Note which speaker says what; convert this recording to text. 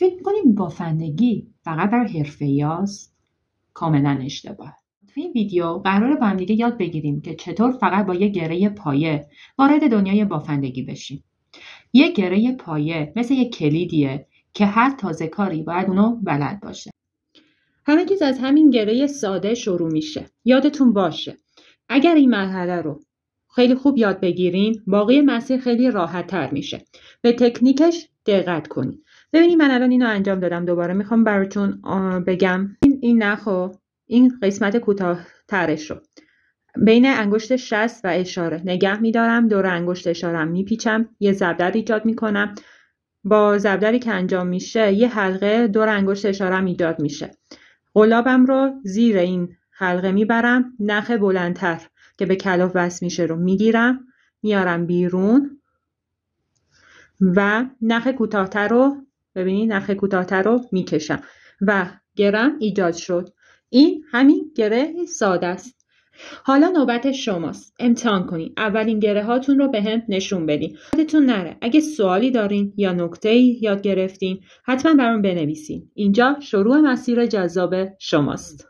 Speaker 1: فکر می‌کنیم بافندگی فقط برای حرفه‌ایاست؟ کاملا اشتباه. توی این ویدیو قراره با هم دیگه یاد بگیریم که چطور فقط با یه گره پایه وارد دنیای بافندگی بشیم. یه گره پایه مثل یه کلیدیه که هر تازه کاری باید اونو بلد باشه. همه چیز از همین گره ساده شروع میشه. یادتون باشه اگر این مرحله رو خیلی خوب یاد بگیرین باقی مسیر خیلی راحت تر میشه. به تکنیکش دقت کنین. ببینید من الان اینو انجام دادم. دوباره میخوام براتون بگم این نخو این قسمت کوتاه‌ترش رو بین انگشت شست و اشاره نگه میدارم، دور انگشت اشارم میپیچم، یه ضربدر ایجاد میکنم. با ضربدری که انجام میشه یه حلقه دور انگشت اشارم ایجاد میشه. قلابم رو زیر این حلقه میبرم، نخ بلندتر که به کلاف وصل میشه رو میگیرم، میارم بیرون و نخ کوتاه‌تر رو ببینید نخ کوتاه‌تر رو میکشم و گرم ایجاد شد. این همین گره ساده است. حالا نوبت شماست. امتحان کنین. اولین گره هاتون رو به هم نشون بدین. یادتون نره اگه سوالی دارین یا نکته‌ای یاد گرفتین حتما برام بنویسین. اینجا شروع مسیر جذاب شماست.